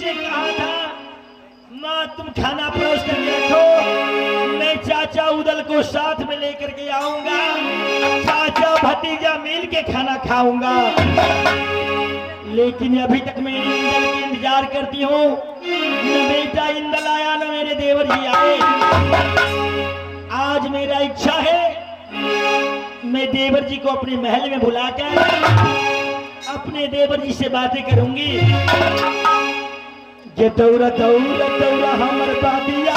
मुझसे कहा था माँ तुम खाना परोस करके रखो, मैं चाचा उदल को साथ में लेकर के आऊंगा, चाचा भतीजा मिल के खाना खाऊंगा। लेकिन अभी तक मैं इंदल की इंतजार करती हूँ, न बेटा इंदल आया न मेरे देवर जी आए। आज मेरा इच्छा है मैं देवर जी को अपने महल में बुलाकर अपने देवर जी से बातें करूंगी। ये दौरा दौरा दौरा हमर बादिया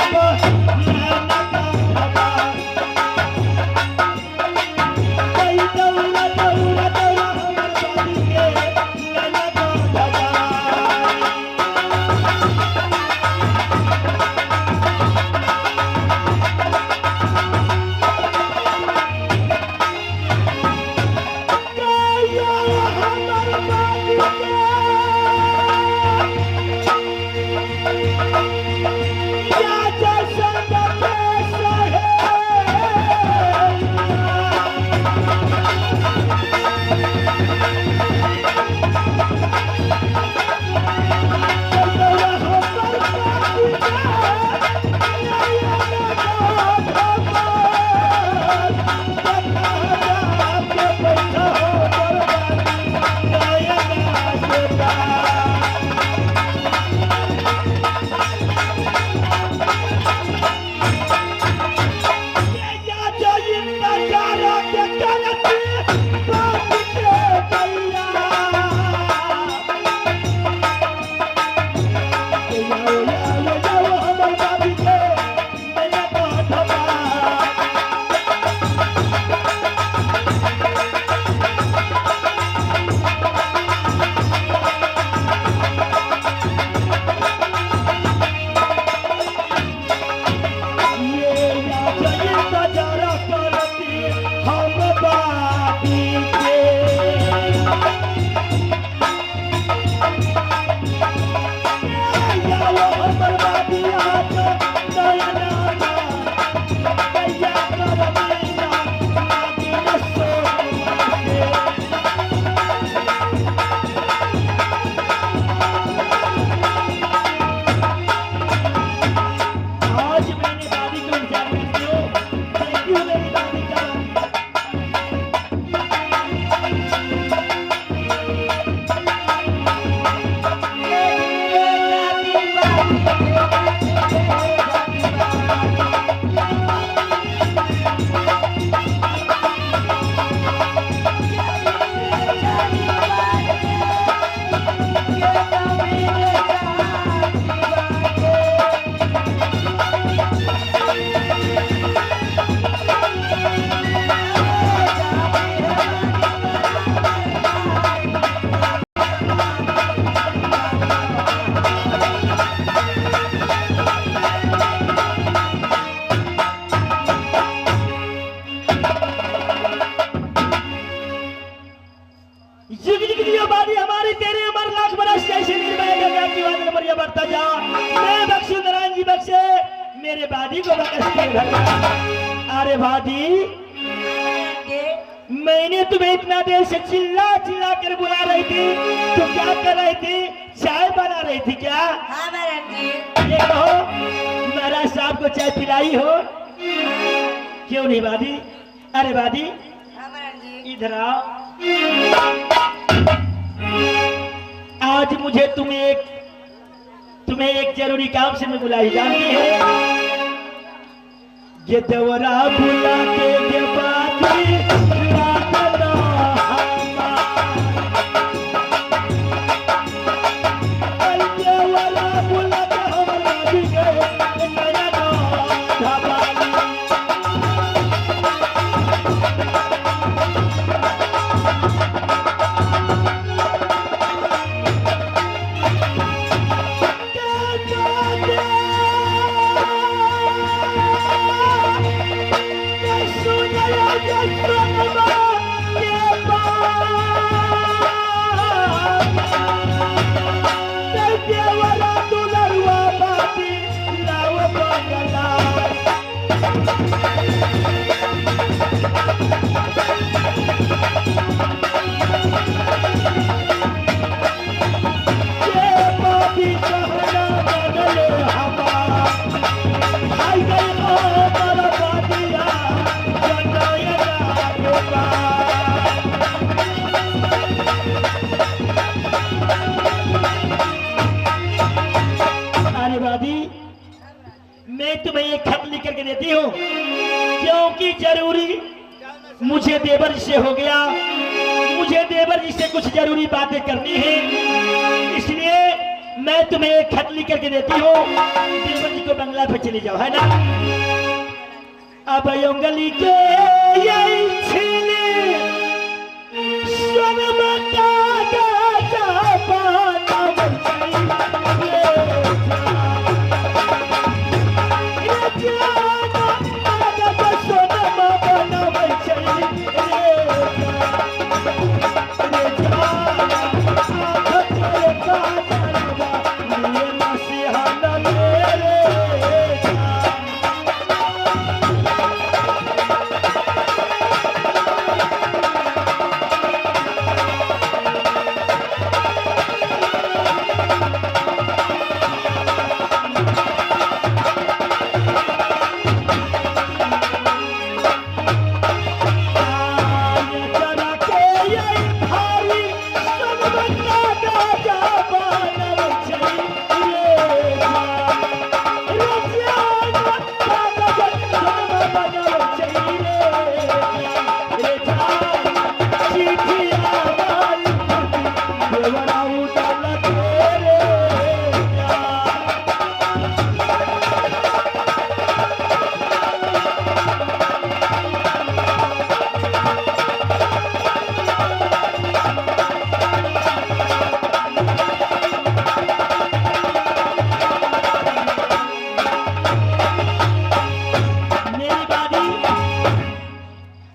मेरे बादी को अरे बादी मैंने तुम्हें इतना देर से चिल्ला चिल्ला कर बुला रही थी, तो क्या कर रही थी? चाय बना रही थी क्या? हाँ महाराज जी। ये कहो महाराज साहब को चाय पिलाई हो? क्यों नहीं बादी? अरे बादी हाँ महाराज जी। इधर आओ। आज मुझे तुम्हें एक जरूरी काम से मैं बुलाई, जानती है? ये देवरा बुला के ये बाती सुना हूँ, क्योंकि जरूरी मुझे देवर जी से हो गया, मुझे देवर जी से कुछ जरूरी बातें करनी है, इसलिए मैं तुम्हें एक खत लिख करके देती हूँ। देवर जी को बंगला पे चले जाओ, है ना। अब उंगली के यही छीले स्वरमता गाजा पाना बचाई रे जाना आगा बसोना बना बचाई रे जाना आगा तेरे काजलवा ये नसीहत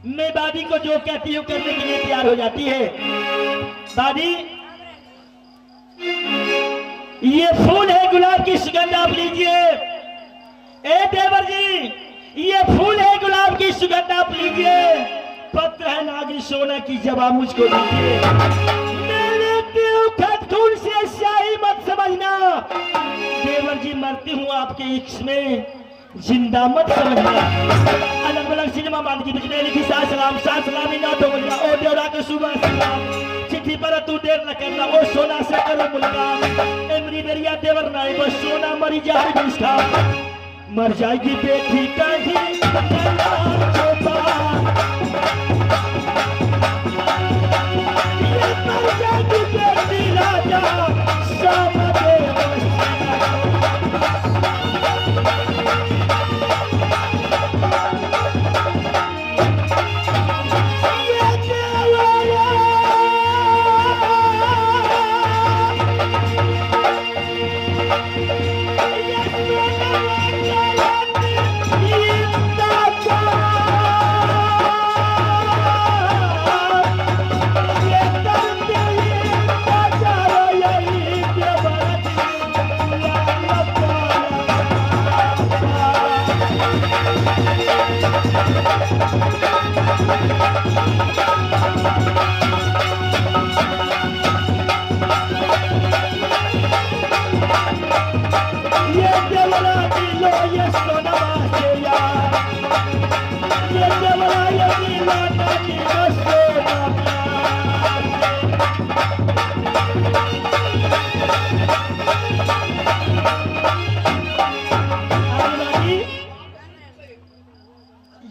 मेरे दादी को जो कहती हूँ करने के लिए तैयार हो जाती है। दादी, ये फूल है गुलाब की सुगंध, आप लीजिए। ए देवर जी, ये फूल है गुलाब की सुगंध, आप लीजिए। पत्र है नागिन सोना की, जवाब मुझको दीजिए। मेरे दिल खतून से स्याही मत समझना, देवर जी मरती हूँ आपके इश्क में, जिंदा मत समझना। अलग अलग सिनेमा मान की तुझने लिखी सलाम ही ना तो बोलिया ओ देवरा के सुबह सलाम, चिट्ठी पर तू देर न करना, ओ सोना से करो मुलाकात। एमरी बेरिया देवर ना बस सोना मरी जाए बिस्का, मर जाएगी बेटी कहीं ये मर जाएगी बेटी राजा शाम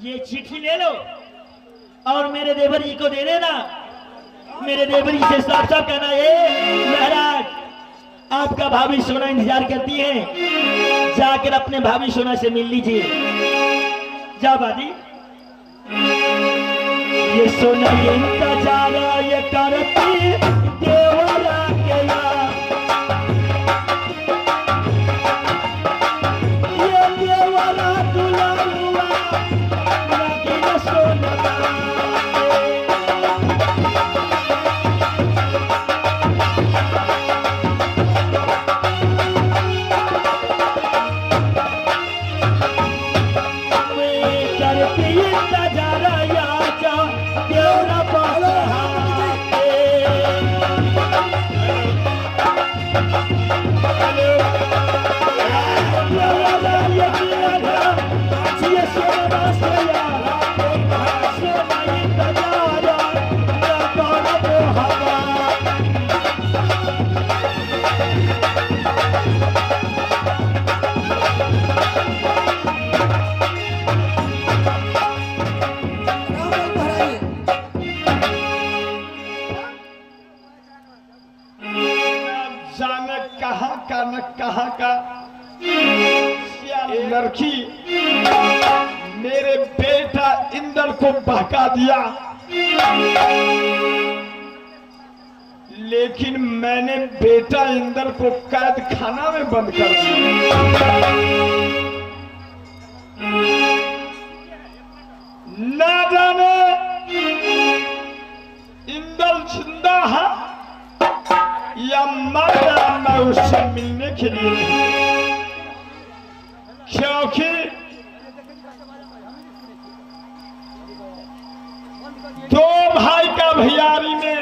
ये चिट्ठी ले लो और मेरे देवर जी को दे देना। मेरे देवर जी से साफ साफ कहना, ये महाराज आपका भाभी सोना इंतजार करती है, जाकर अपने भाभी सोना से मिल लीजिए। जाओ बाजी, ये सोना ये इंतजार ये करती देवरा के यार, ये देवरा दुल्हा हुआ नागिन सोना। करती इंतजार या जा देवरा पास कहाँ का न कहाँ का ये लड़की मेरे बेटा इंदल को बहका दिया, लेकिन मैंने बेटा इंदल को कैद खाना में बंद कर दिया। ना जाने इंदल जिंदा है या मर गया मैं उससे मिलने के लिए, क्योंकि दो भाई का भैयारी में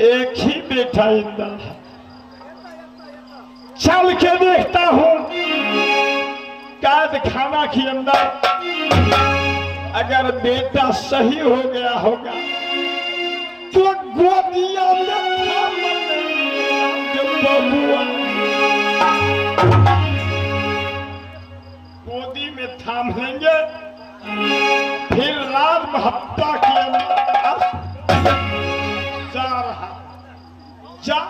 एक ही बेटा इंदल है। चल के देखता हूं कैद खाना के अंदर, अगर बेटा सही हो गया होगा तो गोदिया में थाम बबुआ, गोदी में थाम लेंगे, फिर रात हफ्ता के अंदर जा रहा जा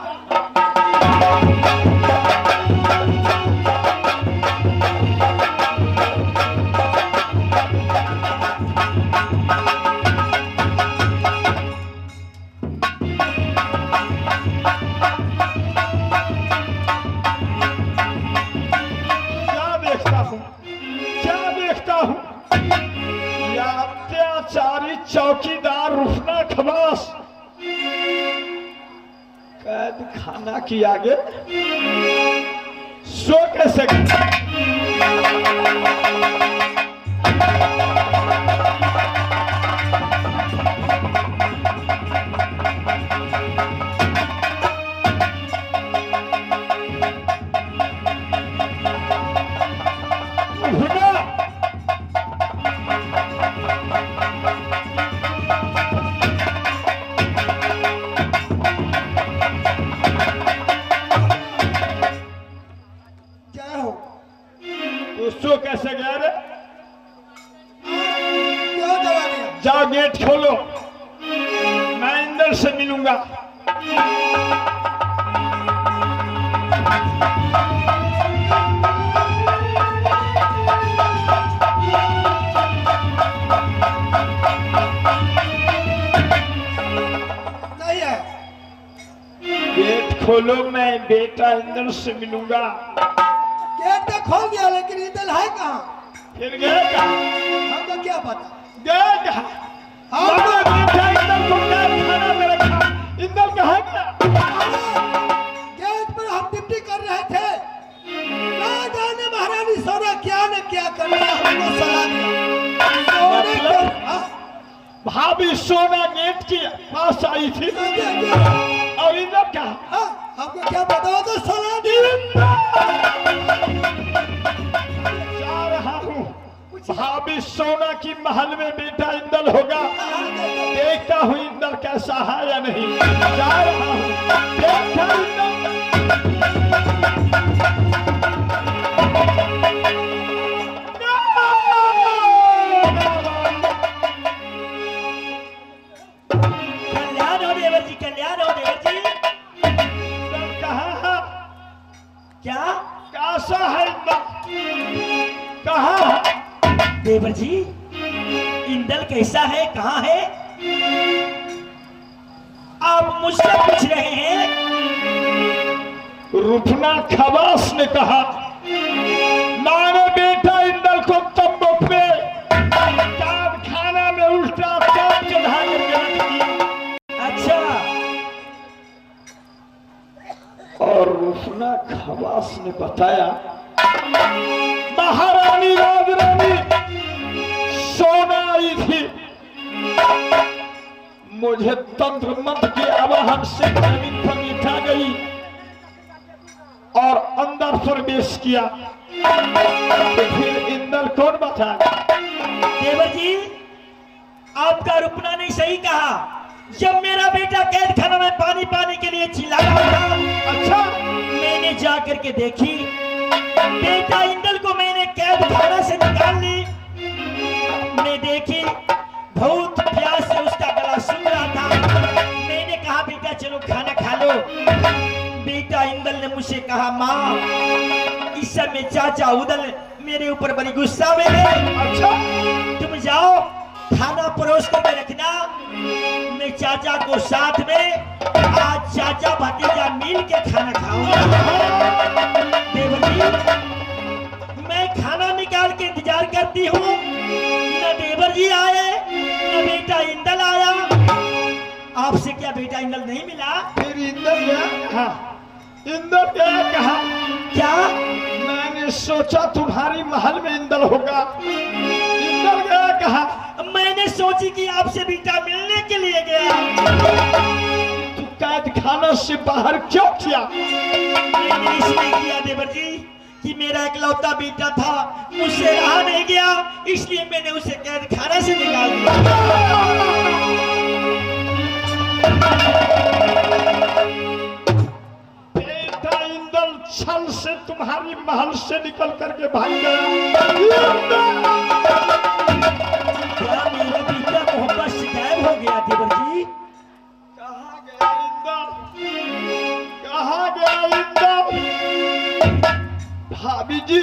चौकीदार रुफना खबास कैद खाना की आगे सो कैसे सो कैसे गया रे? जाओ गेट खोलो, मैं इंदल से मिलूंगा। नहीं है, गेट खोलो, मैं बेटा इंदल से मिलूंगा। गेट तो खोल दिया लेकिन इंदल है कहाँ? फिर गए कहाँ? हमको क्या पता? गए कहाँ? हमको बेटा इंदल को कैद खाना में रखा, इंदल कहाँ गया? गेट पर हम ड्यूटी कर रहे थे, ना जाने महारानी सोना क्या न क्या कर रहा, हमको सलाह दिया। सोने मतलब? को- हाँ, भाभी सोना गेट के पास आई थी और इंदल कहाँ? हाँ, हमको क्या बताओ तो सलाह दी। जा रहा हूँ, भाभी सोना की महल में बेटा इंदल होगा, देखता हूँ इंदल कैसा है या नहीं। जा रहा हूँ, बेटा इंदल कल्याण हो देवर जी, कल्याण हो देवर जी। इंदल कहाँ है? क्या कैसा है इंदल? कहाँ है? देवर जी, इंदल कैसा है, कहाँ है? आप मुझसे पूछ रहे हैं? रुफना खबास ने कहा, मारे बेटा इंदल को तंबू पे कैद खाना में उल्टा चाप चढ़ा करके रख दिया। अच्छा, और रुफना खबास ने बताया, महारानी राजरानी सोना आई थी, मुझे तंत्र मंत्र के आवाहन से जमीन पर लिटा गई और अंदर प्रवेश किया। तो फिर इंदल कौन बचा? देवर जी, आपका रुकना नहीं सही कहा। जब मेरा बेटा कैद खाना में पानी पाने के लिए चिल्ला रहा था, अच्छा, मैंने जाकर के देखी, बेटा इंदल को मैंने कैद खाना से निकाल ली। मैं देखी बहुत प्यास से उसका गला सूख रहा था। मैंने कहा बेटा चलो खाना खा लो। बेटा इंदल ने मुझसे कहा, माँ इस समय चाचा उदल मेरे ऊपर बड़ी गुस्सा में है। अच्छा, तुम जाओ खाना परोस कर रखना, मैं चाचा को साथ में आज चाचा भतीजा मिल के खाना खाऊंगा। देवर जी मैं खाना निकाल के इंतजार करती हूँ, न देवर जी आए न बेटा इंदल आया। आपसे क्या बेटा इंदल नहीं मिला? फिर इंदल गया कहा? इंदल गया कहा? क्या? मैंने सोचा तुम्हारी महल में इंदल होगा। इंदल गया कहा? मैंने सोची कि आपसे बेटा मिलने के लिए गया। तू कैद खाना से बाहर क्यों किया? मैंने इसलिए किया देवर जी कि मेरा इकलौता बेटा था, मुझसे रहा नहीं गया, इसलिए मैंने उसे कैद खाना से निकाल दिया। बेटा इंदल छल से तुम्हारी महल से निकल करके भाग गया। क्या मेरा बेटा मोहब्बत से गायब हो गया देवर जी? कहाँ गया इंदल? कहाँ गया इंदल? भाभी जी,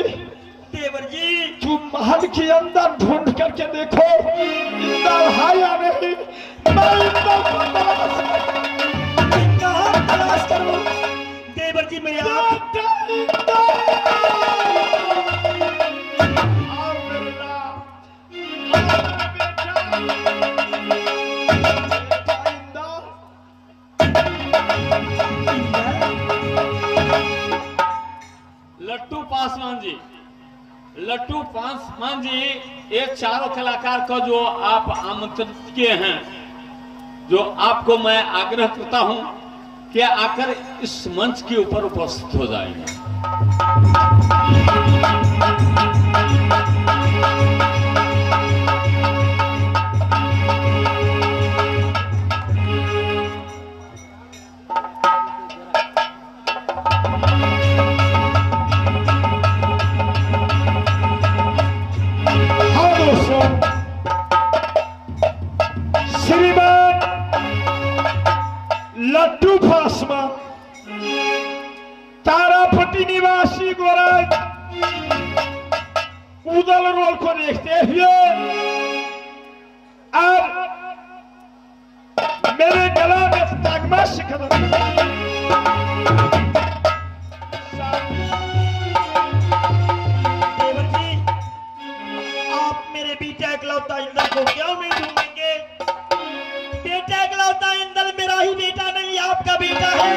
देवर जी तू महल के अंदर ढूंढ करके देखो इंदल है या नहीं। मैं इंदल को तलाश मैं कहाँ तलाश करूं? देवर जी मेरे आप बेटा इंदल! आओ मेरे नाम, आओ बेटा। लट्टू पासवान जी, लट्टू पासवान जी, ये चारों कलाकार को जो आप आमंत्रित किए हैं, जो आपको मैं आग्रह करता हूं कि आकर इस मंच के ऊपर उपस्थित हो जाएंगे। हाँ दोस्तों, श्रीमान लट्टू पासवान तारापट्टी निवासी गोरख उदल रोल को देखते हुए अब मेरे गला में तगमा शिकन देवर जी आप मेरे बेटा इकलौता इंदल को क्यों नहीं ढूंढेंगे? बेटा इकलौता इंदल मेरा ही बेटा नहीं, आपका बेटा है।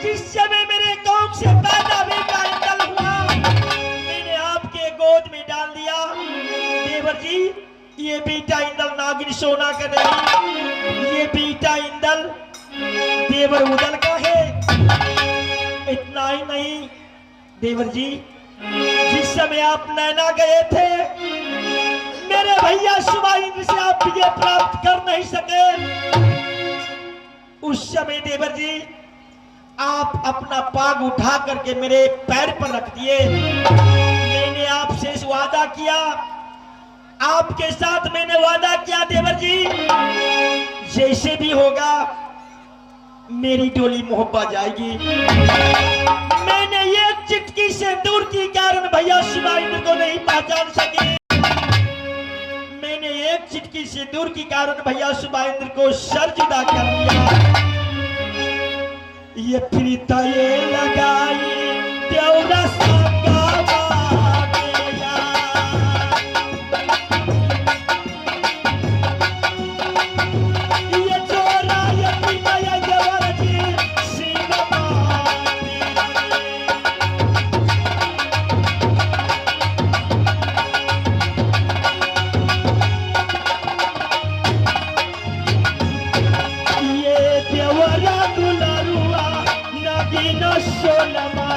जिस समय मेरे कोख से पैदा बेटा इंदल हुआ, मैंने आपके गोद में डाल दिया। देवर जी ये बेटा इंदल नागिन सोना का नहीं, ये बेटा इंदल देवर उदल का है। इतना ही नहीं देवर जी, जिस समय आप नैना गए थे, मेरे भैया शुभाइंद्र से आप विजय प्राप्त कर नहीं सके। उस समय देवर जी आप अपना पाग उठा करके मेरे पैर पर रख दिए। मैंने आपसे वादा किया, आपके साथ मैंने वादा किया देवर जी, जैसे भी होगा मेरी डोली मोहब्बत जाएगी। मैंने एक चिटकी से दूर के कारण भैया शुभाइंद्र को नहीं पहचान सके। मैंने एक चिटकी से दूर के कारण भैया शुभाइंद्र को सर जुदा कर दिया। ये प्रीता ये लगाई देवरा संगा बागेया। ये चोरा ये प्रीता ये देवर जी सिनेमा ये देवरा दुलारुआ नगीना सोनमा।